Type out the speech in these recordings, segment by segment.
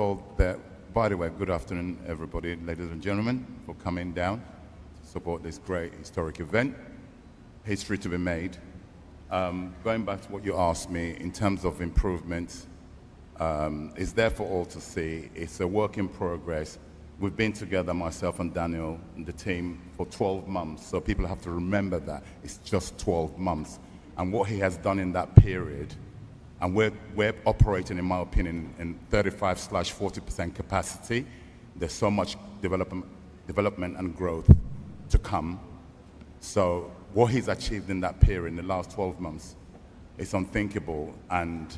all, by the way, good afternoon, everybody, ladies and gentlemen, for coming down to support this great historic event. History to be made. Going back to what you asked me, in terms of improvements, it's there for all to see. It's a work in progress. We've been together, myself and Daniel and the team, for 12 months. So people have to remember that it's just 12 months. And what he has done in that period, and we're operating, in my opinion, in 35/40% capacity. There's so much development and growth to come. So what he's achieved in that period, in the last 12 months, is unthinkable, and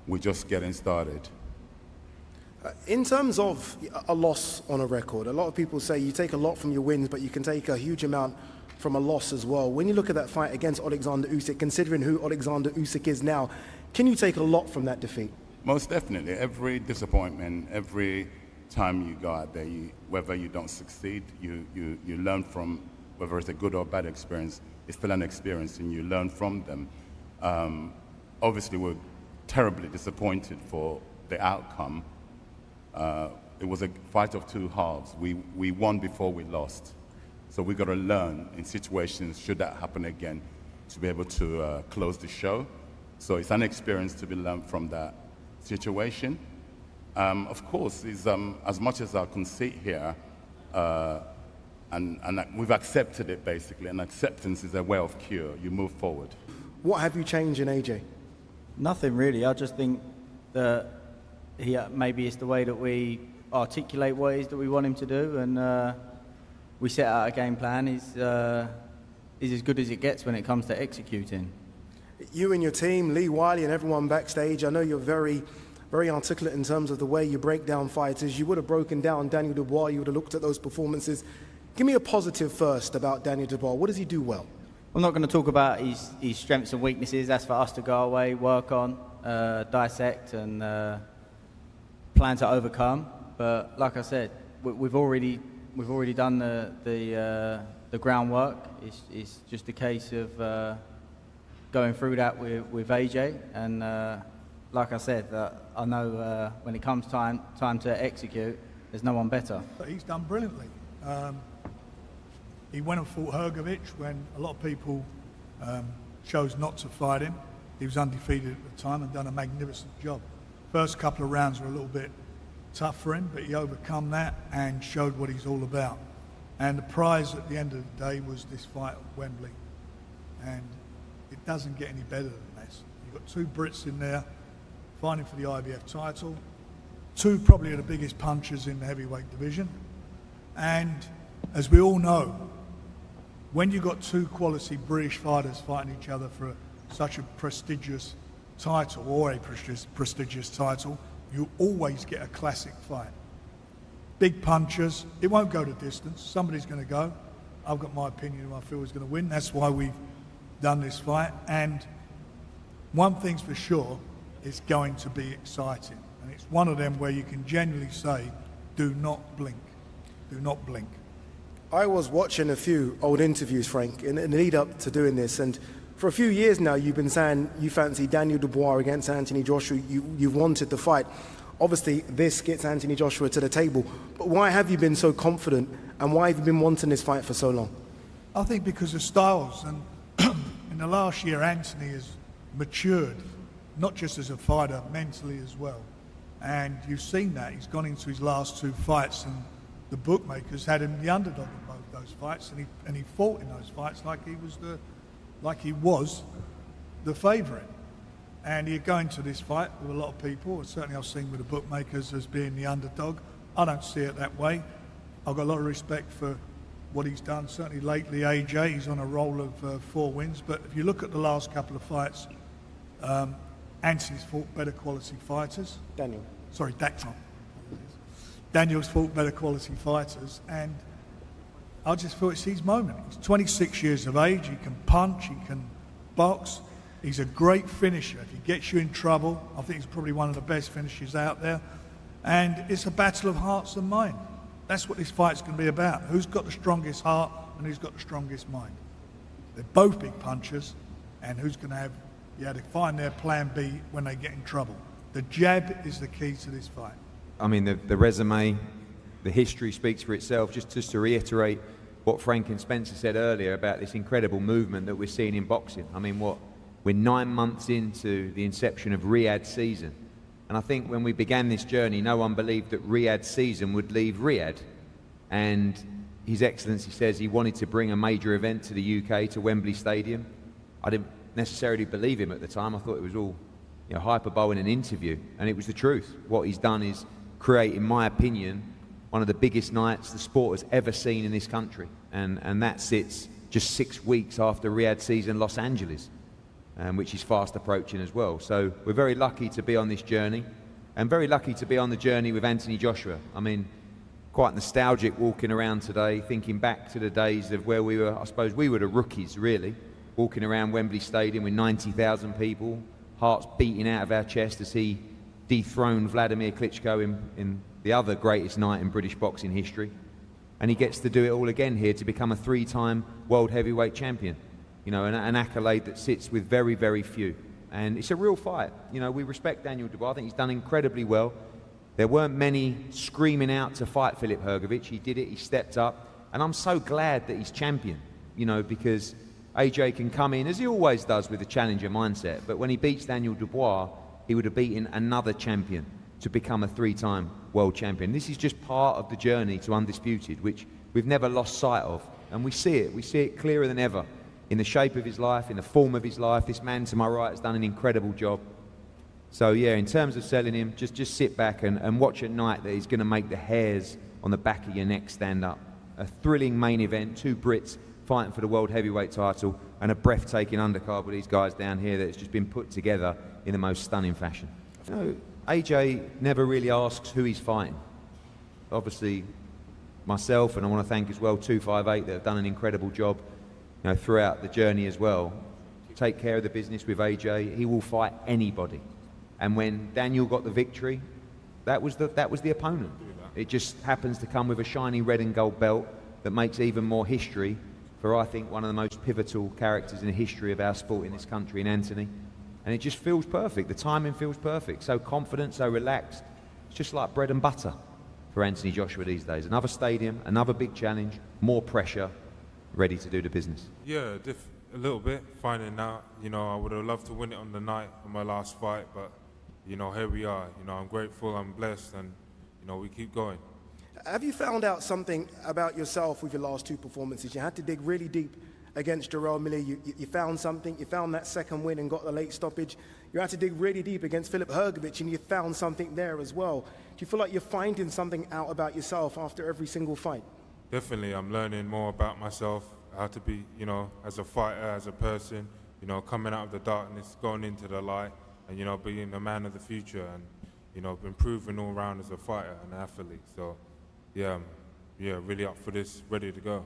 we're just getting started. In terms of a loss on a record, a lot of people say you take a lot from your wins, but you can take a huge amount from a loss as well. When you look at that fight against Alexander Usyk, considering who Alexander Usyk is now, can you take a lot from that defeat? Most definitely. Every disappointment, every time you go out there, whether you don't succeed, you learn from, whether it's a good or bad experience, it's still an experience and you learn from them. Obviously, we're terribly disappointed for the outcome. It was a fight of two halves. We won before we lost. So we got to learn in situations, should that happen again, to be able to close the show. So it's an experience to be learned from that situation. Of course, is as much as I can sit here, and we've accepted it basically, and acceptance is a way of cure. You move forward. What have you changed in AJ? Nothing really. I just think that maybe it's the way that we articulate what it is that we want him to do, and we set out a game plan. Is as good as it gets when it comes to executing. You and your team, Lee Wiley and everyone backstage, I know you're very, very articulate in terms of the way you break down fighters. You would have broken down Daniel Dubois, you would have looked at those performances. Give me a positive first about Daniel Dubois. What does he do well? I'm not going to talk about his strengths and weaknesses. That's for us to go away, work on, dissect, and plan to overcome. But like I said, we've already done the groundwork. It's just a case of going through that with AJ, and like I said, I know when it comes time to execute, there's no one better. But he's done brilliantly. He went and fought Hrgovic when a lot of people chose not to fight him. He was undefeated at the time and done a magnificent job. First couple of rounds were a little bit tough for him, but he overcome that and showed what he's all about. And the prize at the end of the day was this fight at Wembley. And it doesn't get any better than this. You've got two Brits in there fighting for the IBF title, two probably the biggest punchers in the heavyweight division. And as we all know, when you've got two quality British fighters fighting each other for such a prestigious title, or a prestigious title, you always get a classic fight. Big punchers, it won't go the distance, somebody's going to go. I've got my opinion who I feel is going to win. That's why we've done this fight, and one thing's for sure, it's going to be exciting, and it's one of them where you can genuinely say, do not blink, do not blink. I was watching a few old interviews, Frank, in the lead up to doing this, and for a few years now you've been saying you fancy Daniel Dubois against Anthony Joshua, you've wanted the fight. Obviously this gets Anthony Joshua to the table, but why have you been so confident, and why have you been wanting this fight for so long? I think because of styles, and in the last year, Anthony has matured, not just as a fighter, mentally as well. And you've seen that. He's gone into his last two fights, and the bookmakers had him the underdog in both those fights, and he fought in those fights like he was the favourite. And he'd go into this fight with a lot of people, and certainly I've seen with the bookmakers as being the underdog. I don't see it that way. I've got a lot of respect for what he's done, certainly lately. AJ, he's on a roll of 4 wins, but if you look at the last couple of fights, Anthony's fought better quality fighters. Daniel's fought better quality fighters, and I just feel it's his moment. He's 26 years of age, he can punch, he can box, he's a great finisher. If he gets you in trouble, I think he's probably one of the best finishers out there, and it's a battle of hearts and mind. That's what this fight's going to be about. Who's got the strongest heart and who's got the strongest mind? They're both big punchers, and who's going to find their plan B when they get in trouble. The jab is the key to this fight. I mean, the resume, the history speaks for itself. Just to reiterate what Frank and Spencer said earlier about this incredible movement that we're seeing in boxing. I mean, we're 9 months into the inception of Riyadh's season. And I think when we began this journey, no one believed that Riyadh's season would leave Riyadh. And His Excellency says he wanted to bring a major event to the UK, to Wembley Stadium. I didn't necessarily believe him at the time. I thought it was all, you know, hyperbole in an interview. And it was the truth. What he's done is create, in my opinion, one of the biggest nights the sport has ever seen in this country. And that sits just 6 weeks after Riyadh season Los Angeles, which is fast approaching as well. So we're very lucky to be on this journey, and very lucky to be on the journey with Anthony Joshua. I mean, quite nostalgic walking around today, thinking back to the days of where we were. I suppose we were the rookies, really, walking around Wembley Stadium with 90,000 people, hearts beating out of our chest as he dethroned Vladimir Klitschko in the other greatest night in British boxing history. And he gets to do it all again here to become a 3-time world heavyweight champion. You know, an accolade that sits with very, very few. And it's a real fight. You know, we respect Daniel Dubois. I think he's done incredibly well. There weren't many screaming out to fight Filip Hrgović. He did it, he stepped up. And I'm so glad that he's champion, you know, because AJ can come in, as he always does, with a challenger mindset. But when he beats Daniel Dubois, he would have beaten another champion to become a 3-time world champion. This is just part of the journey to undisputed, which we've never lost sight of. And we see it clearer than ever. In the shape of his life, in the form of his life. This man to my right has done an incredible job. So yeah, in terms of selling him, just sit back and watch at night that he's going to make the hairs on the back of your neck stand up. A thrilling main event, 2 Brits fighting for the world heavyweight title, and a breathtaking undercard with these guys down here that's just been put together in the most stunning fashion. You know, AJ never really asks who he's fighting. Obviously, myself, and I want to thank as well 258 that have done an incredible job, you know, throughout the journey as well. Take care of the business with AJ. He will fight anybody. And when Daniel got the victory, that was the opponent. It just happens to come with a shiny red and gold belt that makes even more history for, I think, one of the most pivotal characters in the history of our sport in this country, in Anthony. And it just feels perfect. The timing feels perfect. So confident, so relaxed. It's just like bread and butter for Anthony Joshua these days. Another stadium, another big challenge, more pressure, ready to do the business. Yeah, a little bit, finding out. You know, I would have loved to win it on the night of my last fight, but, you know, here we are. You know, I'm grateful, I'm blessed, and, you know, we keep going. Have you found out something about yourself with your last 2 performances? You had to dig really deep against Jarrell Miller. You found something. You found that second win and got the late stoppage. You had to dig really deep against Filip Hrgović, and you found something there as well. Do you feel like you're finding something out about yourself after every single fight? Definitely, I'm learning more about myself, how to be, you know, as a fighter, as a person, you know, coming out of the darkness, going into the light, and, you know, being the man of the future, and, you know, improving all around as a fighter and athlete. So, yeah, really up for this, ready to go.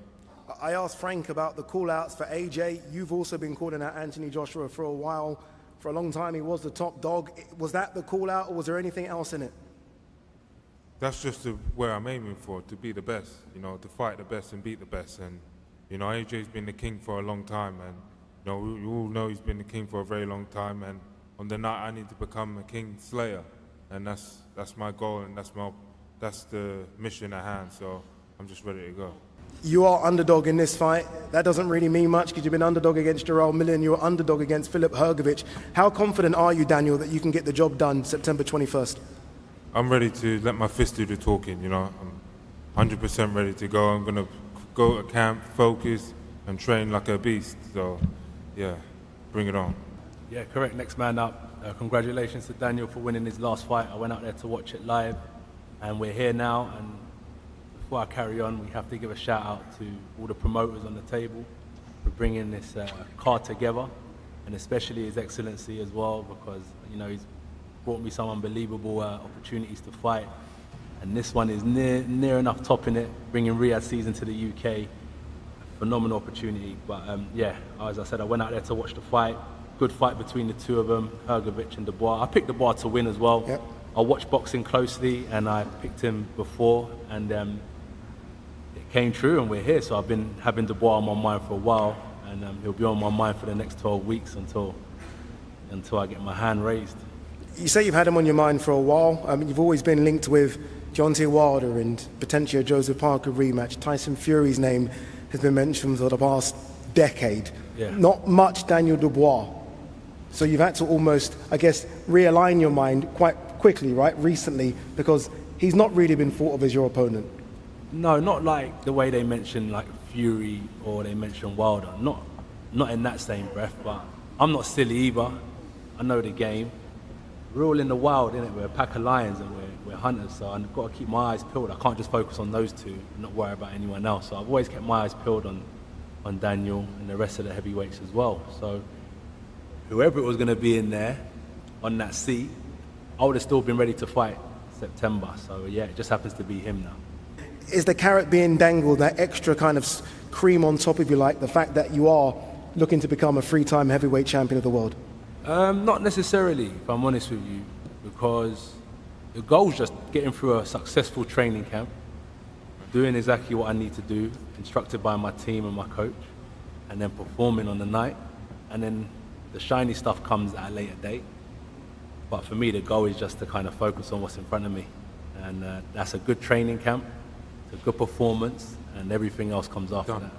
I asked Frank about the call-outs for AJ. You've also been calling out Anthony Joshua for a while. For a long time, he was the top dog. Was that the call-out, or was there anything else in it? That's just where I'm aiming for, to be the best, you know, to fight the best and beat the best. And, you know, AJ's been the king for a long time, and, you know, we all know he's been the king for a very long time, and on the night I need to become a king slayer, and that's my goal, and that's the mission at hand, so I'm just ready to go. You are underdog in this fight. That doesn't really mean much because you've been underdog against Jarrell Miller and you were underdog against Filip Hrgović. How confident are you, Daniel, that you can get the job done September 21st? I'm ready to let my fist do the talking, you know. I'm 100% ready to go. I'm going to go to camp, focus, and train like a beast. So, yeah, bring it on. Yeah, correct. Next man up. Congratulations to Daniel for winning his last fight. I went out there to watch it live, and we're here now. And before I carry on, we have to give a shout out to all the promoters on the table for bringing this card together, and especially His Excellency as well, because, you know, he's brought me some unbelievable opportunities to fight, and this one is near enough topping it, bringing Riyadh season to the UK. Phenomenal opportunity. But yeah, as I said, I went out there to watch the fight. Good fight between the two of them, Hrgović and Dubois. I picked Dubois to win as well. Yep. I watched boxing closely, and I picked him before, and it came true, and we're here. So I've been having Dubois on my mind for a while, and he'll be on my mind for the next 12 weeks until I get my hand raised. You say you've had him on your mind for a while. I mean, you've always been linked with Deontay Wilder and potentially a Joseph Parker rematch. Tyson Fury's name has been mentioned for the past decade. Yeah. Not much Daniel Dubois. So you've had to almost, I guess, realign your mind quite quickly, right, recently, because he's not really been thought of as your opponent. No, not like the way they mention like Fury or they mention Wilder. Not in that same breath, but I'm not silly either. I know the game. We're all in the wild, innit? We're a pack of lions and we're hunters, so I've got to keep my eyes peeled. I can't just focus on those two and not worry about anyone else. So I've always kept my eyes peeled on Daniel and the rest of the heavyweights as well. So whoever it was going to be in there on that seat, I would have still been ready to fight September. So yeah, it just happens to be him now. Is the carrot being dangled, that extra kind of cream on top, if you like, the fact that you are looking to become a three-time heavyweight champion of the world? Not necessarily, if I'm honest with you, because the goal is just getting through a successful training camp, doing exactly what I need to do, instructed by my team and my coach, and then performing on the night, and then the shiny stuff comes at a later date. But for me, the goal is just to kind of focus on what's in front of me, and that's a good training camp, it's a good performance, and everything else comes after that.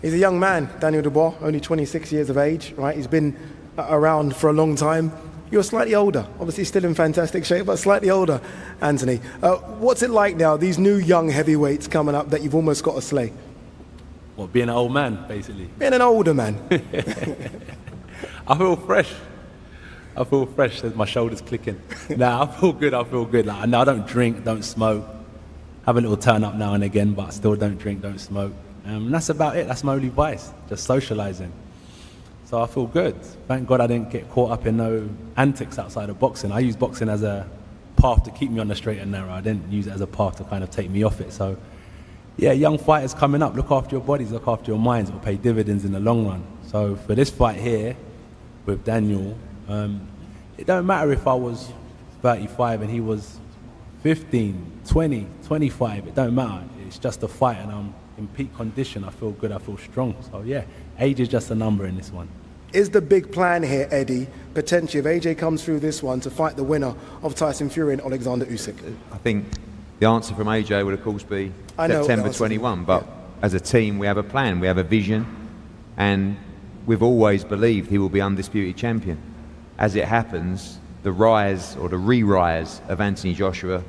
He's a young man, Daniel Dubois, only 26 years of age, right? He's been around for a long time. You're slightly older, obviously still in fantastic shape, but slightly older, Anthony. What's it like now, these new young heavyweights coming up that you've almost got to slay? Well, being an old man, basically. Being an older man. I feel fresh. I feel fresh as my shoulders clicking. Nah, I feel good, Like, no, I don't drink, don't smoke. Have a little turn up now and again, but I still don't drink, don't smoke. And that's about it. That's my only vice, just socializing. So I feel good. Thank God I didn't get caught up in no antics outside of boxing. I use boxing as a path to keep me on the straight and narrow. I didn't use it as a path to kind of take me off it. So yeah, young fighters coming up, look after your bodies, look after your minds. It will pay dividends in the long run. So for this fight here with Daniel, it don't matter if I was 35 and he was 15, 20, 25. It don't matter. It's just a fight and I'm in peak condition. I feel good, I feel strong. So yeah, age is just a number in this one. Is the big plan here, Eddie, potentially, if AJ comes through this one, to fight the winner of Tyson Fury and Alexander Usyk? I think the answer from AJ would, of course, be September 21. But as a team, we have a plan, we have a vision, and we've always believed he will be undisputed champion. As it happens, the rise or the re-rise of Anthony Joshua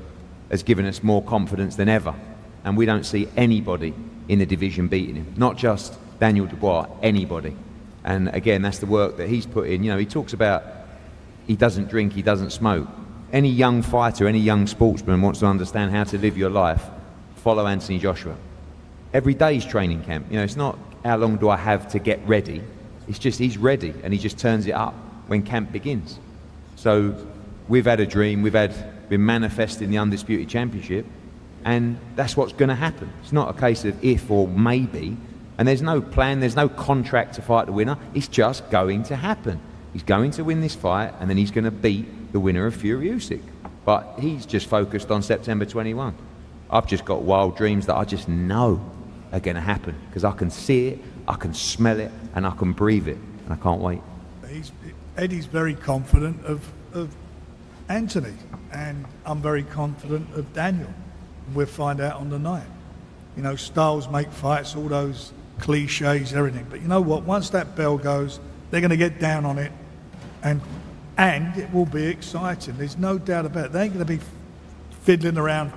has given us more confidence than ever. And we don't see anybody in the division beating him. Not just Daniel Dubois, anybody. And again, that's the work that he's put in. You know, he talks about he doesn't drink, he doesn't smoke. Any young fighter, any young sportsman wants to understand how to live your life, follow Anthony Joshua. Every day's training camp. You know, it's not how long do I have to get ready. It's just he's ready and he just turns it up when camp begins. So we've had a dream, been manifesting the undisputed championship, and that's what's going to happen. It's not a case of if or maybe. And there's no plan, there's no contract to fight the winner. It's just going to happen. He's going to win this fight, and then he's going to beat the winner of Fury Usyk. But he's just focused on September 21. I've just got wild dreams that I just know are going to happen because I can see it, I can smell it, and I can breathe it, and I can't wait. Eddie's very confident of Anthony, and I'm very confident of Daniel. We'll find out on the night. You know, styles make fights, all those cliches, everything. But you know what? Once that bell goes, they're going to get down on it, and it will be exciting. There's no doubt about it. They ain't going to be fiddling around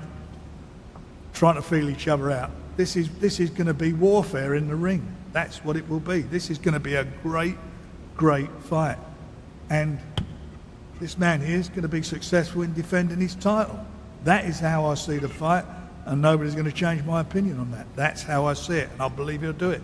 trying to feel each other out. This is going to be warfare in the ring. That's what it will be. This is going to be a great, great fight. And this man here is going to be successful in defending his title. That is how I see the fight, and nobody's going to change my opinion on that. That's how I see it, and I believe he'll do it.